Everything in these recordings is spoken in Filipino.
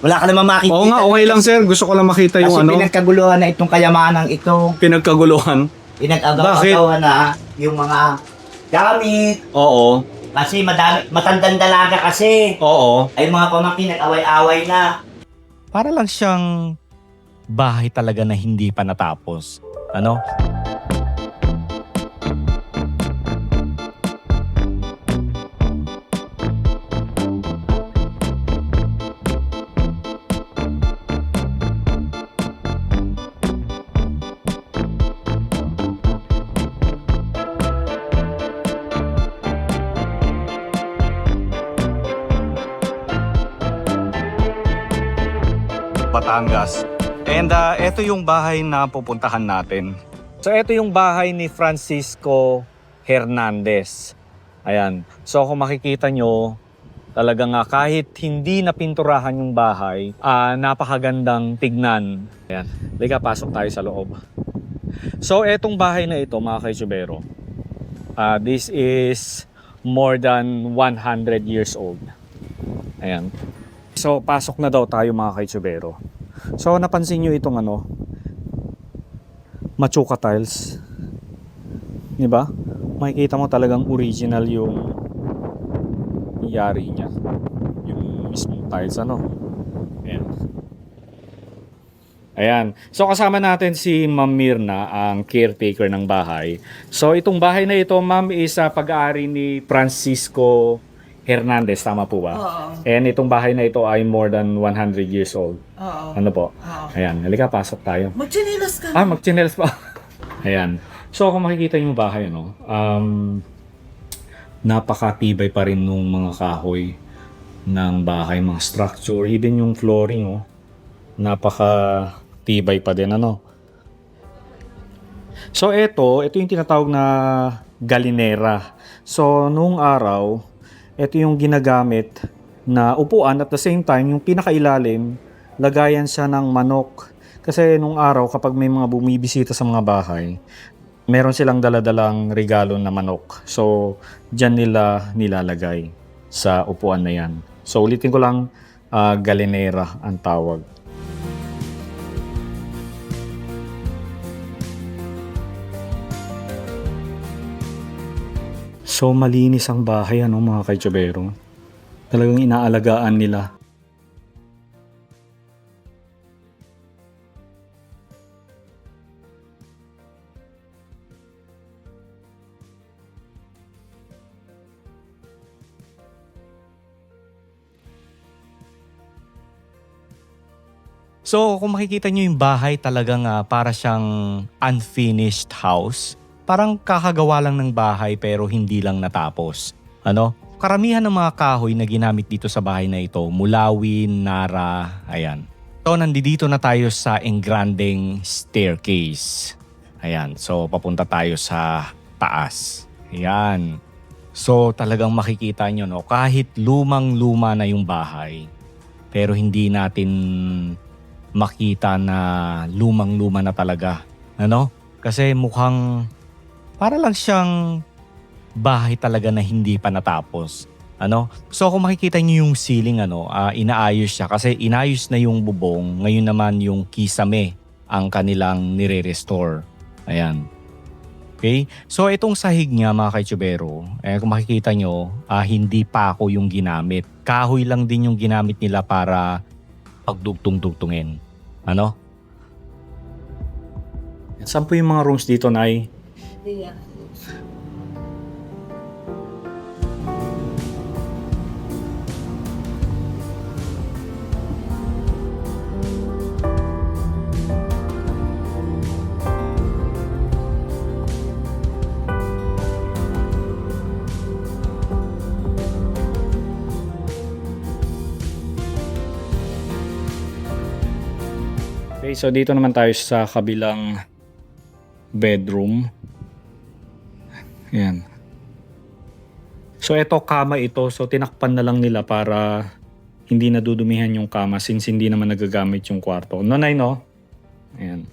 Wala ka naman makikita. Oo nga, okay lang sir. Gusto ko lang makita yung Kasi ano, pinagkaguluhan na itong kayamanang ito. pinagkaguluhan. Pinag-agaw-agawan na yung mga gamit. Oo, Kasi matandang dalaga kasi. oo. Ay mga pamangkin nag-away-away na. Para lang siyang bahay talaga na hindi pa natapos. Ano? Batangas. And ito yung bahay na pupuntahan natin. So ito yung bahay ni Francisco Hernandez. Ayan. So kung makikita nyo, talagang kahit hindi napinturahan yung bahay, napakagandang tignan. Ayan. Liga, pasok tayo sa loob. So etong bahay na ito mga kaitsubero, this is more than 100 years old. Ayan. So pasok na daw tayo mga kaitsubero. So napansin nyo itong machuca tiles, di ba? Makikita mo talagang original yung yari niya, yung mismong tiles Ayan. Ayan. So kasama natin si Ma'am Mirna, ang caretaker ng bahay. So itong bahay na ito, ma'am, is pag-aari ni Francisco Hernandez, tama po ba? Oo. And itong bahay na ito ay more than 100 years old. Oo. Ano po? Oo. Ayan, halika, pasok tayo. Magchinilas ka. Mag-chinelas pa. Ayan. So kung makikita yung bahay, napakatibay pa rin nung mga kahoy ng bahay, mga structure, even yung flooring, napakatibay pa din, So ito yung tinatawag na galinera. So nung araw, ito yung ginagamit na upuan, at the same time, yung pinakailalim, lagayan siya ng manok. Kasi nung araw, kapag may mga bumibisita sa mga bahay, meron silang daladalang regalo na manok. So, dyan nila nilalagay sa upuan na yan. So, ulitin ko lang, galinera ang tawag. So, malinis ang bahay, mga kaitsubero. Talagang inaalagaan nila. So kung makikita nyo yung bahay talagang para siyang unfinished house. Parang kakagawa lang ng bahay pero hindi lang natapos. Karamihan ng mga kahoy na ginamit dito sa bahay na ito, mulawin, nara, ayan. So nandito na tayo sa engrandeng staircase. Ayan, so papunta tayo sa taas. Ayan. So talagang makikita nyo, kahit lumang-luma na yung bahay, pero hindi natin makita na lumang-luma na talaga. Kasi mukhang para lang siyang bahay talaga na hindi pa natapos. So kung makikita niyo yung ceiling, inaayos siya kasi inayos na yung bubong. Ngayon naman yung kisame ang kanilang nire-restore. Ayan. Okay? So itong sahig niya mga kaitsubero, kung makikita nyo, hindi pa ako yung ginamit. Kahoy lang din yung ginamit nila para pagdugtong-dugtungin. Saan po yung mga rooms dito, Nay? Yeah. Okay, so dito naman tayo sa kabilang bedroom. Ayan. So ito, kama ito. So tinakpan na lang nila para hindi nadudumihan yung kama since hindi naman nagagamit yung kwarto. Nanay, no? Ayan.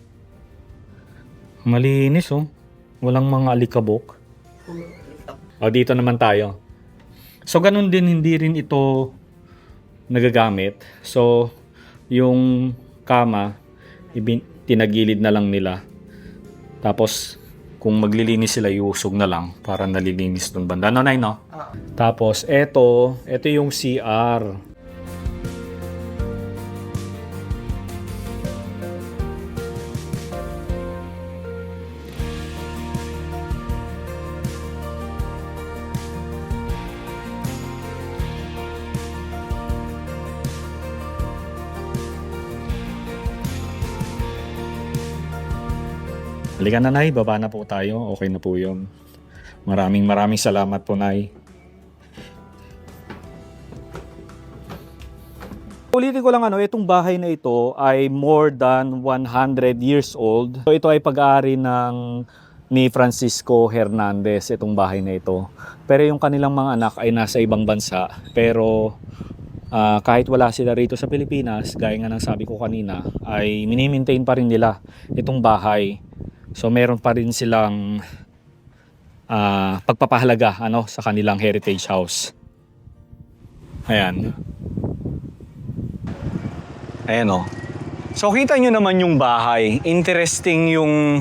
Malinis, Walang mga alikabok. Dito naman tayo. So ganun din, hindi rin ito nagagamit. So yung kama, tinagilid na lang nila. Tapos, kung maglilinis sila, iusog na lang para nalilinis dun banda. No, Nay, no? Tapos, eto yung CR. Halika na, Nay. Baba na po tayo. Okay na po yun. Maraming salamat po, Nay. Ulitin ko lang itong bahay na ito ay more than 100 years old. So, ito ay pag-aari ni Francisco Hernandez, itong bahay na ito. Pero yung kanilang mga anak ay nasa ibang bansa. Pero kahit wala sila rito sa Pilipinas, gaya nga ng sabi ko kanina, ay mini-maintain pa rin nila itong bahay. So meron pa rin silang pagpapahalaga sa kanilang heritage house. Ayan. Ayan o. So kita nyo naman yung bahay. Interesting yung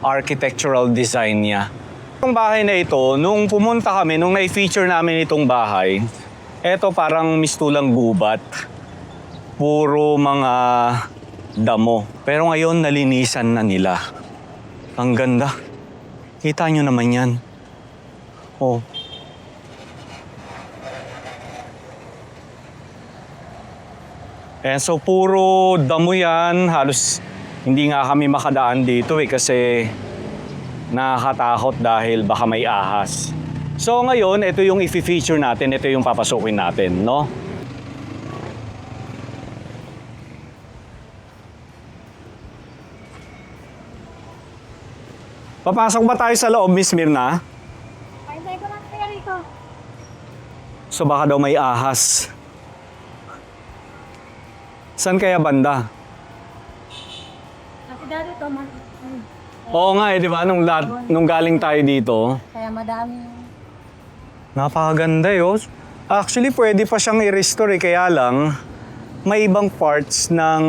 architectural design niya. Yung bahay na ito, nung pumunta kami, nung na-feature namin itong bahay, eto parang mistulang gubat. Puro mga damo. Pero ngayon, nalinisan na nila. Ang ganda. Kita nyo naman yan. Oh. So, puro damo yan. Halos hindi nga kami makadaan dito kasi nakakatakot dahil baka may ahas. So, ngayon, ito yung i-feature natin. Ito yung papasukin natin, no? Papasok ba tayo sa loob, Miss Mirna? Ay, hindi ko lang kaya rito. So baka daw may ahas. Saan kaya banda? Kasi dati ito, Oo nga di ba? Nung galing tayo dito, kaya madami. napakaganda yun. Actually, pwede pa siyang i-restore kaya lang, may ibang parts ng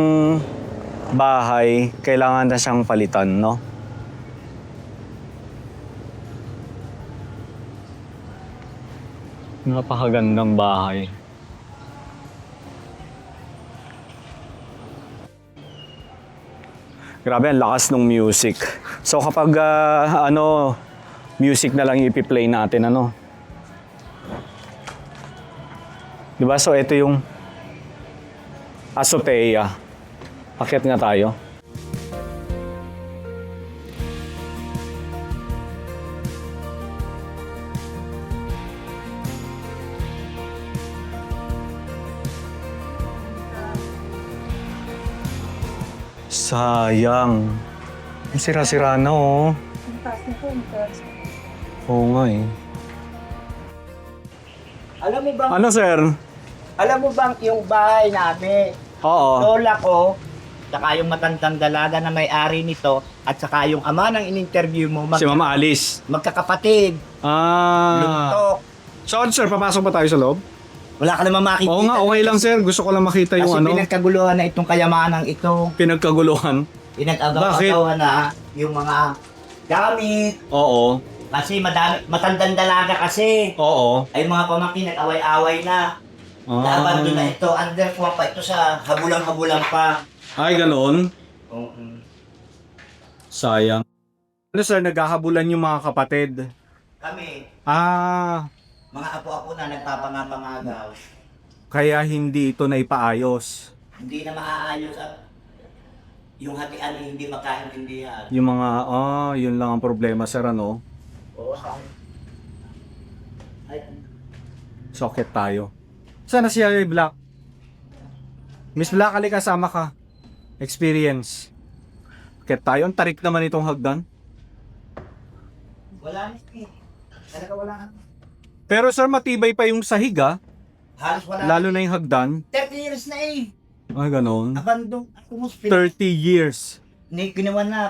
bahay, kailangan na siyang palitan, no? Napakagandang bahay. Grabe, ang lakas ng music. So kapag music na lang ipi-play natin, Diba? So ito yung azotea. Akyat nga tayo. Sayang. Ang sira-sira na, oh. Ang taas nito, ang taas. Oo nga, eh. Alam mo bang, Ano, sir? yung bahay namin, Oo. lola ko, saka yung matandang dalaga na may-ari nito, at saka yung ama ng in-interview mo, Si Mama Alice. magkakapatid, luntok. So, sir, papasok ba tayo sa loob? Wala ka naman makikita. Oo nga, okay lang, sir. Gusto ko lang makita yung Kasi pinagkaguluhan na itong kayamanang ito, pinagkaguluhan. pinag-agaw-agawan na yung mga gamit, Oo. kasi matandang dalaga kasi. Oo. Ay mga pamangkin, nag-away-away na. Laban doon na ito, underfloor pa ito sa habulang-habulang pa. Ay, ganoon. Oo. Sayang. Ano, sir, naghahabulan yung mga kapatid? Kami, Mga mga apo-apo na nagpapangapangagaw. kaya hindi ito naipaayos. Hindi na maaayos at yung hatian ay hindi magkaintindihan. Yung mga, yun lang ang problema, sir, ano? Oo, sa ay, Socket tayo. Sana si Black? Miss Black, halika, kasama ka. Experience. Socket tayo. Ang tarik naman itong hagdan. wala na eh. Talaga wala na. Pero sir, matibay pa yung sahig, Halos wala. lalo na yung hagdan. 30 years na eh. Ay, ganoon. Abandon. Ako 30 years. ginawa na.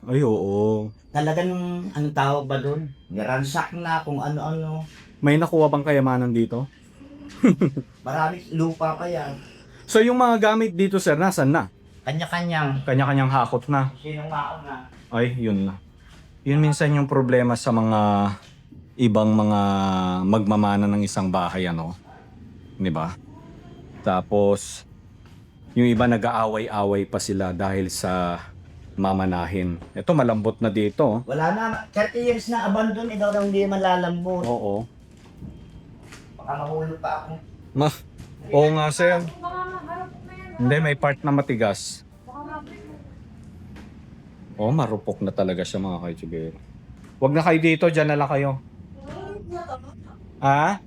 Ay, oo. Talagang, anong tawag ba doon? Niransak na kung ano-ano. May nakuha bang kayamanan dito? Marami lupa pa yan. So yung mga gamit dito sir, nasan na? Kanya-kanyang. Kanya-kanyang hakot na. Sino mauna? Ay, yun na. Yun minsan yung problema sa mga ibang mga magmamana ng isang bahay, ano? Di ba? Tapos, yung iba nag-aaway-away pa sila dahil sa mamanahin. Ito, malambot na dito. Wala na. 30 years na abandon. Ikaw daw hindi malalambot. Oo. Baka mahulog pa ako. Oo nga, sir. Baka maharap na yan. Hindi, may part na matigas. Baka mabit. Oo, marupok na talaga siya mga kaitsubero. Huwag na kayo dito, dyan na lang kayo. Ha?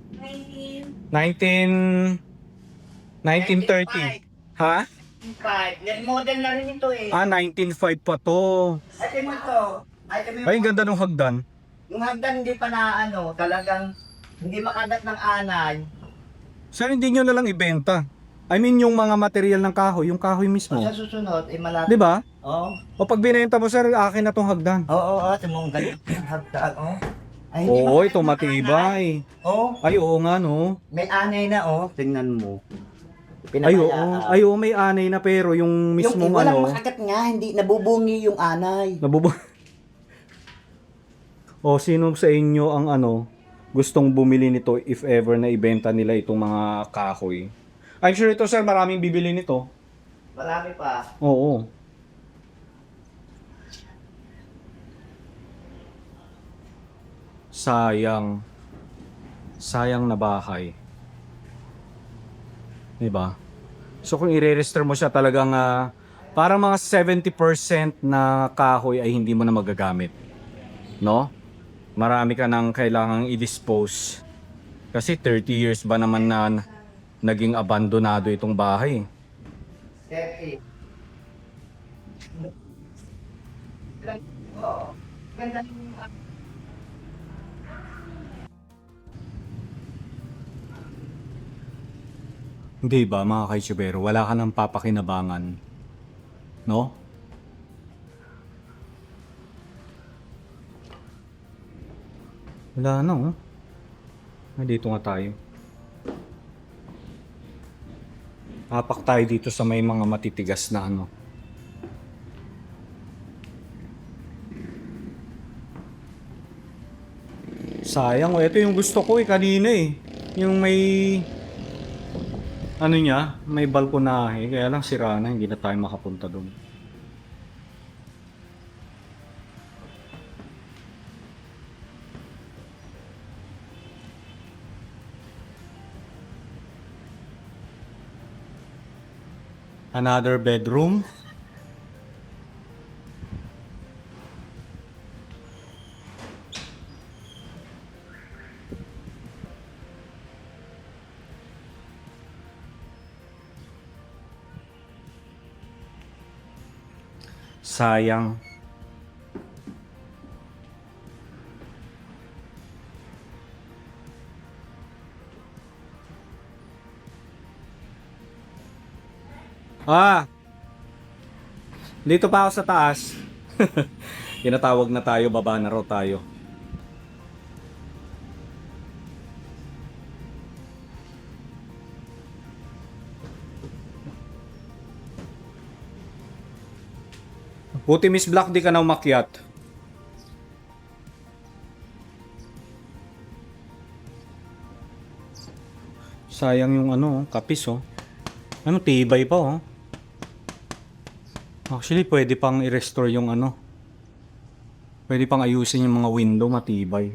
1930. Ha? 5. Net model na rin ito eh. 1905 pa to. Ate mo ito. Ay, ang ganda ng hagdan. Yung hagdan hindi pa na ano, talagang hindi makagat ng anay. Sir, hindi nyo na lang ibenta. I mean, yung mga material ng kahoy, yung kahoy mismo. O sa susunod, eh malapit. Di ba? Oo. O pag binenta mo, sir, akin na tong hagdan. Oo, ate mo, ang ganyan. Hagdan, oh. Ay, hindi Oo, makagat ito ng anay. matibay. Oo. Ay, oo nga, no? May anay na, oh. Tingnan mo. Ay, oo. Ay, oo, may anay na pero yung mismong yung, walang ano. makagat nga, hindi nabubungi yung anay. O, sino sa inyo ang ano, gustong bumili nito if ever na ibenta nila itong mga kahoy? I'm sure ito, sir, maraming bibili nito. Marami pa. Oo. Sayang. Sayang na bahay. Diba? So kung i-register mo siya talagang parang mga 70% na kahoy ay hindi mo na magagamit. No? Marami ka nang kailangang i-dispose. Kasi 30 years ba naman na naging abandonado itong bahay. 30. Oo. Ganda yung Hindi ba mga kaitsubero, wala ka nang papakinabangan. No? Wala na oh. Ay, dito nga tayo. Tapak tayo dito sa may mga matitigas na ano. Sayang, oh, ito yung gusto ko kanina eh. Yung may ano niya, may balkonahe, kaya lang sira na, hindi na tayo makapunta doon. Another bedroom. Sayang. Dito pa ako sa taas. Tinatawag na tayo, baba na raw tayo. Buti Miss Black di ka na umakyat. Sayang yung ano, kapis oh. Ano, tibay pa oh. Actually, pwede pang i-restore yung ano. Pwede pang ayusin yung mga window, matibay.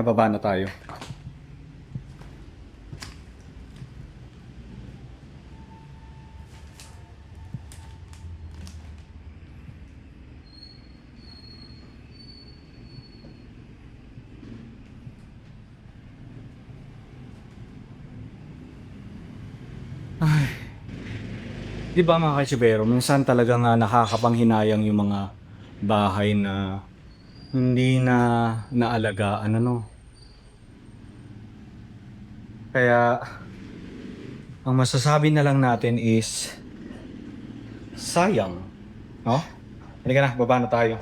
Baba na tayo. Ay. Di ba mga kaitsibero, minsan talaga nga nakakapanghinayang yung mga bahay na hindi na naalagaan, ano. Kaya, ang masasabi na lang natin is, sayang. No? Halika na, baba na tayo.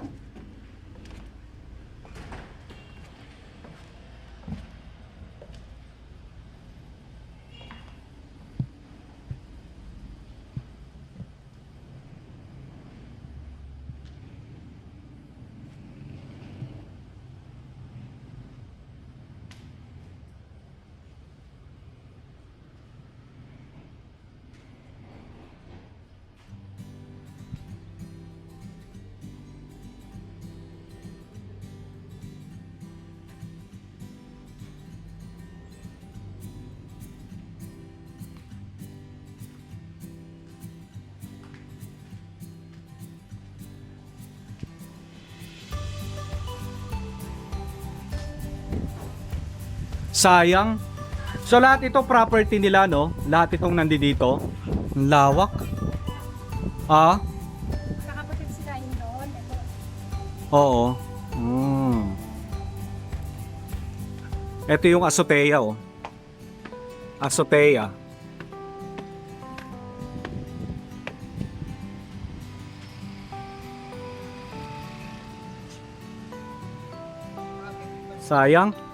Sayang. So lahat ito property nila, no? Lahat itong nandito. Ang lawak. Ah? Kakapatid sila yun doon. Ito. Oo. Ito yung azotea, oh. Azotea. Sayang.